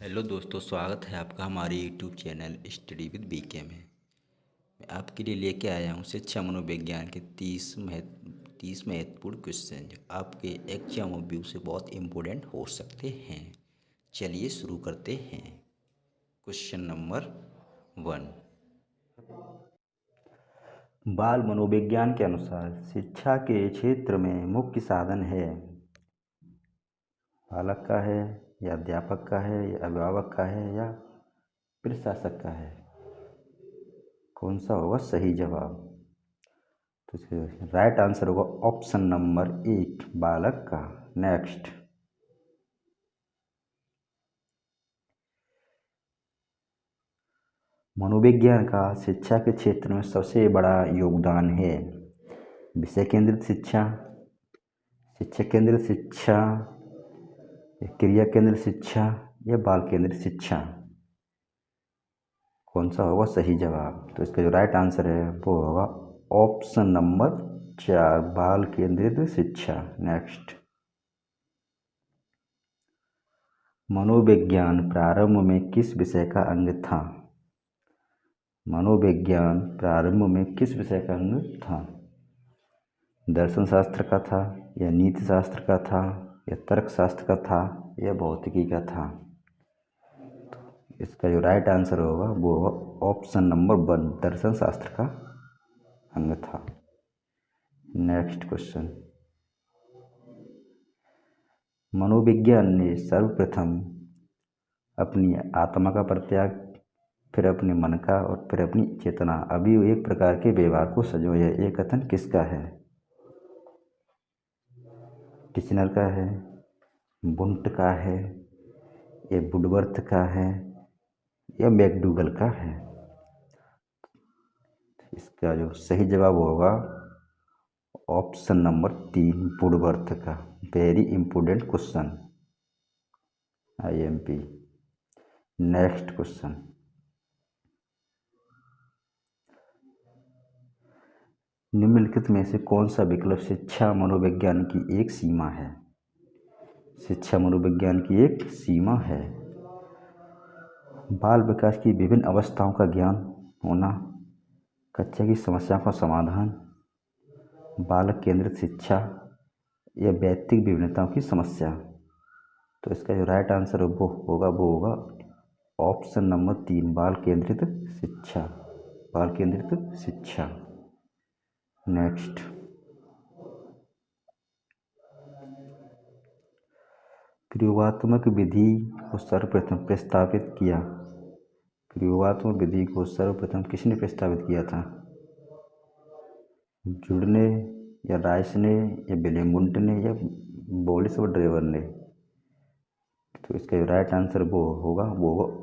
Hello दोस्तों, स्वागत है आपका हमारे YouTube channel study with BK में। मैं आपके लिए लेके आया हूँ शिक्षा मनोविज्ञान के 30 महत्वपूर्ण क्वेश्चन जो आपके एग्जाम व्यू से बहुत इम्पोर्टेंट हो सकते हैं। चलिए शुरू करते हैं। Question number 1। बाल मनोविज्ञान के अनुसार शिक्षा के क्षेत्र में मुख्य साधन है। बालक का है या अध्यापक का है या अभिभावक का है या प्रशासक का है। कौन सा होगा सही जवाब? तो इसका राइट आंसर होगा ऑप्शन नंबर 8, बालक का। नेक्स्ट, मनोविज्ञान का शिक्षा के क्षेत्र में सबसे बड़ा योगदान है। विषय केंद्रित शिक्षा, शिक्षक केंद्रित शिक्षा, क्रिया केंद्रित शिक्षा या बाल केंद्रित शिक्षा। कौन सा होगा सही जवाब? तो इसका जो राइट आंसर है वो होगा ऑप्शन नंबर 4, बाल केंद्रित शिक्षा। नेक्स्ट, मनोविज्ञान प्रारंभ में किस विषय का अंग था? मनोविज्ञान प्रारंभ में किस विषय का अंग था? दर्शन शास्त्र का था या नीति शास्त्र का था या तर्क शास्त्र का था या भौतिकी का था? इसका जो राइट आंसर होगा वो होगा ऑप्शन नंबर 1, दर्शन शास्त्र का अंग था। नेक्स्ट क्वेश्चन, मनोविज्ञान ने सर्वप्रथम अपनी आत्मा का परित्याग, फिर अपने मन का और फिर अपनी चेतना, अभी एक प्रकार के व्यवहार को संजोया। ये कथन किसका है? टिचनर का है, बुंट का है, ये वुडवर्थ का है या मैकडूगल का है? इसका जो सही जवाब होगा ऑप्शन नंबर 3, वुडवर्थ का। Very important question, IMP। Next question, निम्नलिखित में से कौन सा विकल्प शिक्षा मनोविज्ञान की एक सीमा है? शिक्षा मनोविज्ञान की एक सीमा है। बाल विकास की विभिन्न अवस्थाओं का ज्ञान होना, कक्षा की समस्याओं का समाधान, बालक केंद्रित शिक्षा या व्यक्तिगत विभिन्नताओं की समस्या। तो इसका जो राइट आंसर वो होगा ऑप्शन नंबर 3, बाल केंद्रित शिक्षा। बाल केंद्रित शिक्षा। नेक्स्ट, प्रयोगात्मक विधि को सर्वप्रथम प्रस्तावित किया। प्रयोगात्मक विधि को सर्वप्रथम किसने प्रस्तावित किया था? जुड ने या राइस ने या विलियम वुंट ने या बोलिस और ड्रेवर ने? तो इसका राइट आंसर वो होगा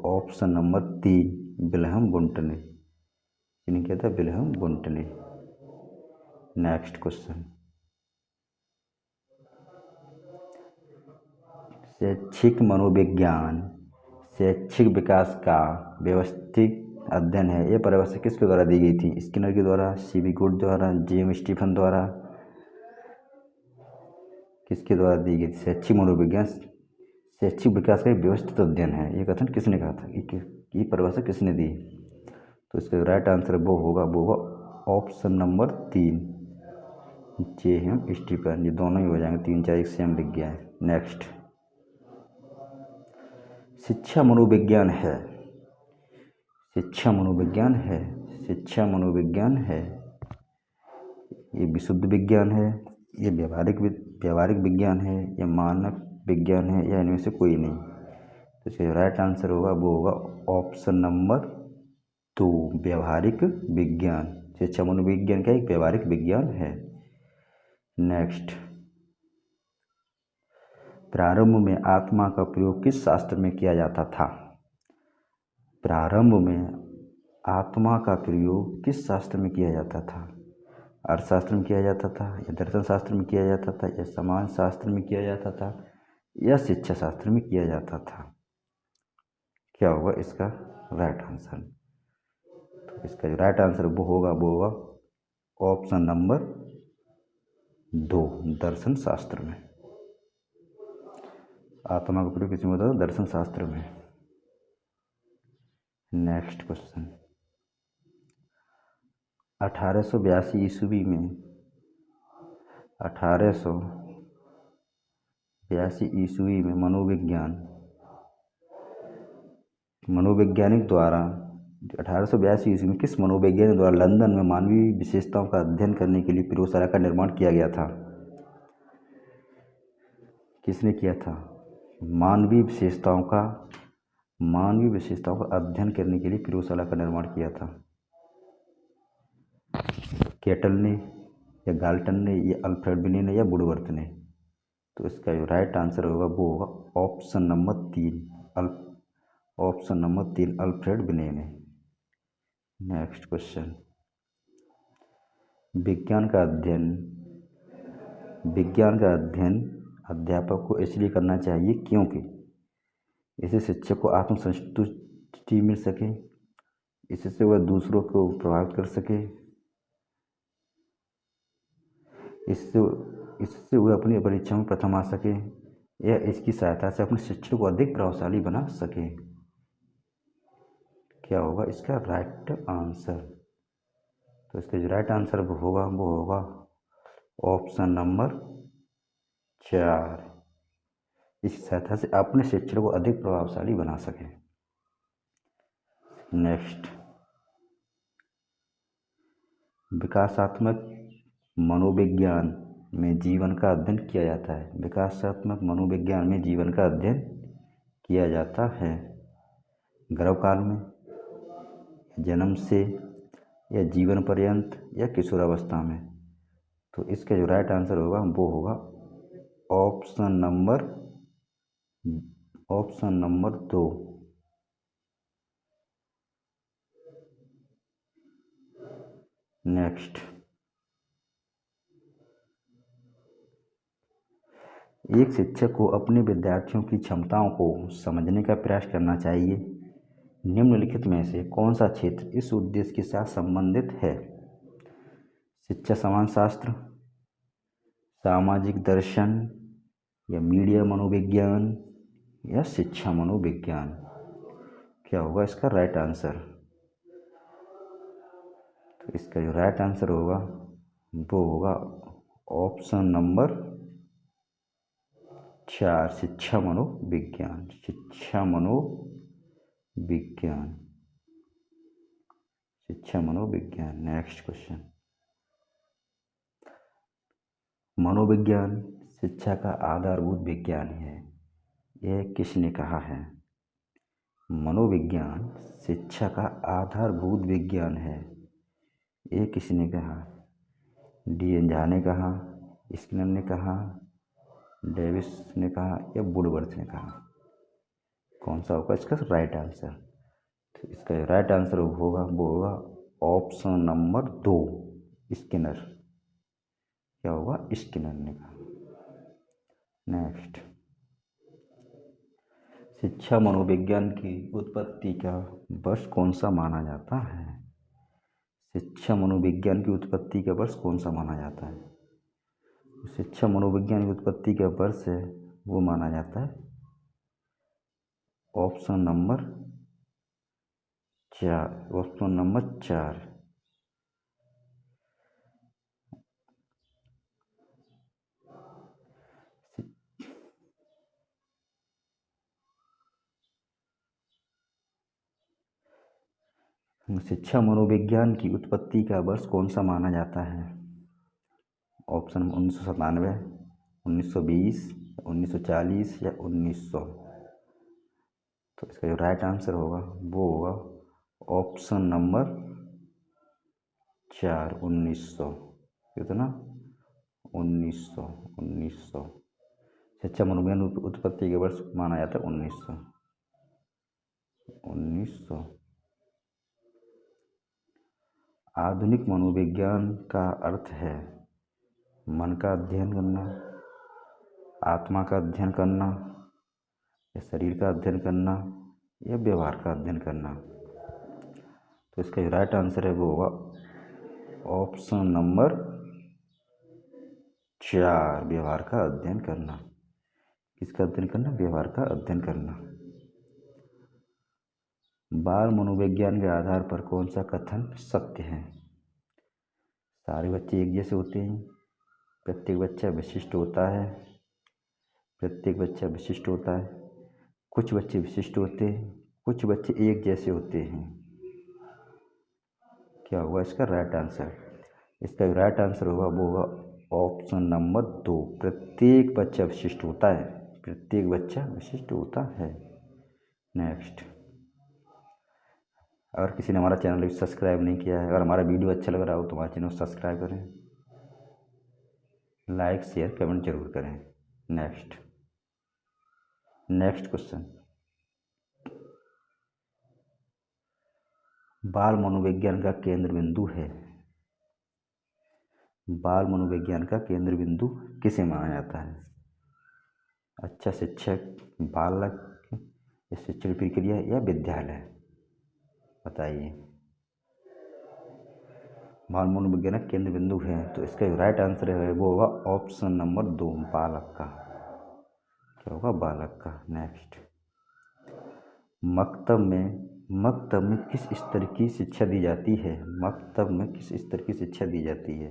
ऑप्शन नंबर 3, विल्हेम वुंट ने। जिन्हें क्या था? विल्हेम वुंट ने। नेक्स्ट क्वेश्चन, शैक्षिक मनोविज्ञान शैक्षिक विकास का व्यवस्थित अध्ययन है। यह परिभाषा किसके द्वारा दी गई थी? स्किनर के द्वारा, CB गुड द्वारा, जेम्स स्टीफन द्वारा? किसके द्वारा दी गई थी? शैक्षिक मनोविज्ञान शैक्षिक विकास का एक व्यवस्थित अध्ययन है। ये कथन किसने कहा था? ये परिभाषा किसने दी? तो इसका राइट आंसर वो होगा ऑप्शन नंबर 3, जेम्स स्टीफन। ये दोनों ही हो जाएंगे, 3 4 एक सेम लिख गया है। नेक्स्ट, शिक्षा मनोविज्ञान है। शिक्षा मनोविज्ञान है। शिक्षा मनोविज्ञान है। ये विशुद्ध विज्ञान है, ये व्यवहारिक विज्ञान है, ये मानक विज्ञान है या इनमें से कोई नहीं? तो इसका राइट आंसर होगा ऑप्शन नंबर 2, व्यवहारिक विज्ञान। शिक्षा मनोविज्ञान का एक व्यवहारिक विज्ञान है। नेक्स्ट, प्रारंभ में आत्मा का प्रयोग किस शास्त्र में किया जाता था? प्रारंभ में आत्मा का प्रयोग किस शास्त्र में किया जाता था? अर्थशास्त्र में किया जाता था या दर्शन शास्त्र में किया जाता था या समाज शास्त्र में किया जाता था या शिक्षा शास्त्र में किया जाता था? क्या होगा इसका राइट आंसर? तो इसका जो राइट आंसर वो होगा ऑप्शन नंबर 2, दर्शन शास्त्र में। आत्मा का प्रयोग किसमें होता है? दर्शन शास्त्र में। नेक्स्ट क्वेश्चन, 1882 ईस्वी में 1882 ईस्वी में मनोवैज्ञानिक द्वारा 1882 ईस्वी में किस मनोवैज्ञानिक द्वारा लंदन में मानवीय विशेषताओं का अध्ययन करने के लिए प्रयोगशाला का निर्माण किया गया था? किसने किया था? मानवीय विशेषताओं का अध्ययन करने के लिए प्रयोगशाला का निर्माण किया था। केटल ने या गाल्टन ने या अल्फ्रेड बिने ने या वुडवर्थ ने? तो इसका जो राइट आंसर होगा वो होगा ऑप्शन नंबर 3 अल्फ्रेड बिने ने। नेक्स्ट क्वेश्चन, विज्ञान का अध्ययन अध्यापक को इसलिए करना चाहिए क्योंकि इससे शिक्षक को आत्मसंतुष्टि मिल सके, इससे वह दूसरों को प्रभावित कर सके, इससे वह अपनी परीक्षा में प्रथम आ सके, या इसकी सहायता से अपने शिक्षण को अधिक प्रभावशाली बना सके। क्या होगा इसका राइट आंसर? तो इसका जो राइट आंसर वो होगा ऑप्शन नंबर 4, इसकी सहायता से अपने शिक्षण को अधिक प्रभावशाली बना सके। नेक्स्ट, विकासात्मक मनोविज्ञान में जीवन का अध्ययन किया जाता है। विकासात्मक मनोविज्ञान में जीवन का अध्ययन किया जाता है गर्भकाल में, जन्म से, या जीवन पर्यंत, या किशोरावस्था में। तो इसका जो राइट आंसर होगा वो होगा ऑप्शन नंबर 2। नेक्स्ट, एक शिक्षक को अपने विद्यार्थियों की क्षमताओं को समझने का प्रयास करना चाहिए। निम्नलिखित में से कौन सा क्षेत्र इस उद्देश्य के साथ संबंधित है? शिक्षा समाजशास्त्र, सामाजिक दर्शन, या मीडिया मनोविज्ञान, या शिक्षा मनोविज्ञान? क्या होगा इसका राइट आंसर? तो इसका जो राइट आंसर होगा वो होगा ऑप्शन नंबर 4, शिक्षा मनोविज्ञान। नेक्स्ट क्वेश्चन, मनोविज्ञान शिक्षा का आधारभूत विज्ञान है, यह किसने कहा है? मनोविज्ञान शिक्षा का आधारभूत विज्ञान है, ये किसने कहा? डी.एन. झा ने कहा, स्किनर ने कहा, डेविस ने कहा, या वुडवर्थ ने कहा? कौन सा होगा इसका राइट आंसर? तो इसका राइट आंसर होगा वो होगा ऑप्शन नंबर 2, स्किनर। क्या होगा? स्किनर ने कहा। नेक्स्ट, शिक्षा मनोविज्ञान की उत्पत्ति का वर्ष कौन सा माना जाता है? शिक्षा मनोविज्ञान की उत्पत्ति का वर्ष कौन सा माना जाता है? शिक्षा मनोविज्ञान की उत्पत्ति का वर्ष है वो माना जाता है ऑप्शन नंबर 4। शिक्षा मनोविज्ञान की उत्पत्ति का वर्ष कौन सा माना जाता है? ऑप्शन 1997, 1920, 1940, या 1900? तो इसका जो राइट आंसर होगा वो होगा ऑप्शन नंबर 4, 1900। कितना? 1900। शिक्षा मनोविज्ञान उत्पत्ति के वर्ष माना जाता है 1900। आधुनिक मनोविज्ञान का अर्थ है मन का अध्ययन करना, आत्मा का अध्ययन करना, या शरीर का अध्ययन करना, या व्यवहार का अध्ययन करना? तो इसका जो राइट आंसर है वो होगा ऑप्शन नंबर 4, व्यवहार का अध्ययन करना। किसका अध्ययन करना? व्यवहार का अध्ययन करना। बाल मनोविज्ञान के आधार पर कौन सा कथन सत्य है? सारे बच्चे एक जैसे होते हैं, प्रत्येक बच्चा विशिष्ट होता है, प्रत्येक बच्चा विशिष्ट होता है, कुछ बच्चे विशिष्ट होते हैं, कुछ बच्चे एक जैसे होते हैं। क्या होगा इसका राइट आंसर? इसका राइट आंसर होगा वो होगा ऑप्शन नंबर 2, प्रत्येक बच्चा विशिष्ट होता है, प्रत्येक बच्चा विशिष्ट होता है। नेक्स्ट, अगर किसी ने हमारा चैनल भी सब्सक्राइब नहीं किया है, अगर हमारा वीडियो अच्छा लग रहा हो तो हमारे चैनल को सब्सक्राइब करें, लाइक शेयर कमेंट जरूर करें। नेक्स्ट क्वेश्चन, बाल मनोविज्ञान का केंद्र बिंदु है। बाल मनोविज्ञान का केंद्र बिंदु किसे माना जाता है? अच्छा शिक्षक, बालक, या शिक्षण प्रक्रिया, या विद्यालय? बताइए। बाल मनोविज्ञान का केंद्र बिंदु है तो इसका राइट आंसर है वो होगा ऑप्शन नंबर 2, बालक का। क्या होगा? बालक का। नेक्स्ट, मकतब में किस स्तर की शिक्षा दी जाती है? मकतब में किस स्तर की शिक्षा दी जाती है?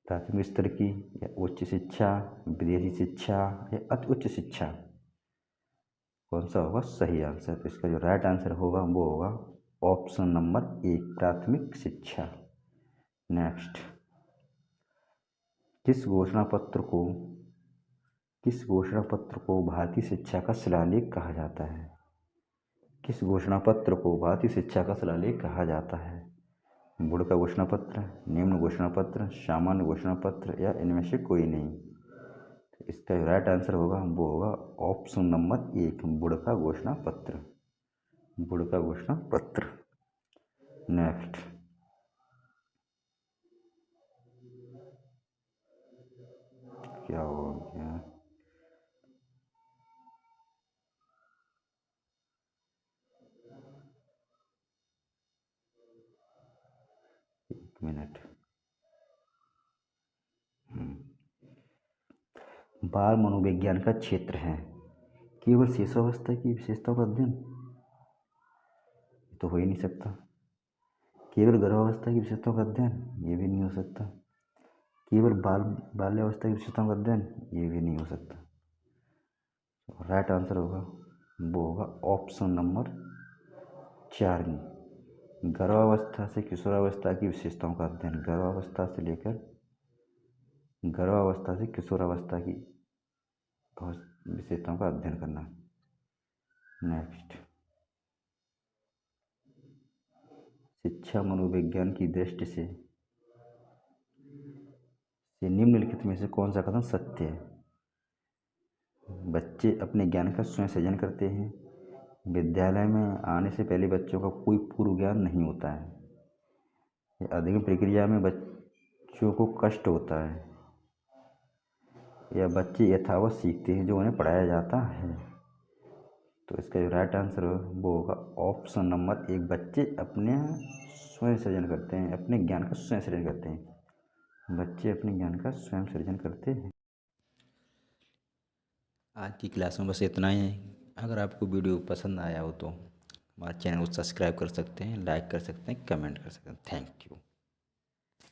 प्राथमिक स्तर की, या उच्च शिक्षा, विदेशी शिक्षा, या अति उच्च शिक्षा? कौन सा होगा सही आंसर? तो इसका जो राइट आंसर होगा वो होगा ऑप्शन नंबर 1, प्राथमिक शिक्षा। नेक्स्ट, किस घोषणा पत्र को भारतीय शिक्षा का शिलालेख कहा जाता है? किस घोषणा पत्र को भारतीय शिक्षा का शिलालेख कहा जाता है? बोर्ड का घोषणा पत्र, निम्न घोषणा पत्र, सामान्य घोषणा पत्र, या इनमें से कोई नहीं? तो इसका राइट आंसर होगा वो होगा ऑप्शन नंबर 1, बोर्ड का घोषणा पत्र। बोर्ड का घोषणा पत्र। नेक्स्ट, क्या हो गया? एक मिनट। बाल मनोविज्ञान का क्षेत्र है केवल शिशुअवस्था की विशेषताओं का अध्ययन, तो हो ही नहीं सकता। केवल गर्भावस्था की विशेषताओं का अध्ययन, ये भी नहीं हो सकता। केवल बाल्यावस्था की विशेषताओं का अध्ययन, ये भी नहीं हो सकता। राइट आंसर होगा वो होगा ऑप्शन नंबर 4, गर्भावस्था से किशोरावस्था की विशेषताओं का अध्ययन। गर्भावस्था से किशोरावस्था की विशेषताओं का अध्ययन करना। नेक्स्ट, शिक्षा मनोविज्ञान की दृष्टि से निम्नलिखित में से कौन सा कथन सत्य है? बच्चे अपने ज्ञान का स्वयं सृजन करते हैं। विद्यालय में आने से पहले बच्चों का कोई पूर्व ज्ञान नहीं होता है। अध्ययन प्रक्रिया में बच्चों को कष्ट होता है, या बच्चे यथावत सीखते हैं जो उन्हें पढ़ाया जाता है। तो इसका जो राइट आंसर वो होगा ऑप्शन नंबर 1, बच्चे अपने स्वयं सृजन करते हैं, अपने ज्ञान का स्वयं सृजन करते हैं। बच्चे अपने ज्ञान का स्वयं सृजन करते हैं। आज की क्लास में बस इतना ही है। अगर आपको वीडियो पसंद आया हो तो हमारे चैनल को सब्सक्राइब कर सकते हैं, लाइक कर सकते हैं, कमेंट कर सकते हैं। Thank you.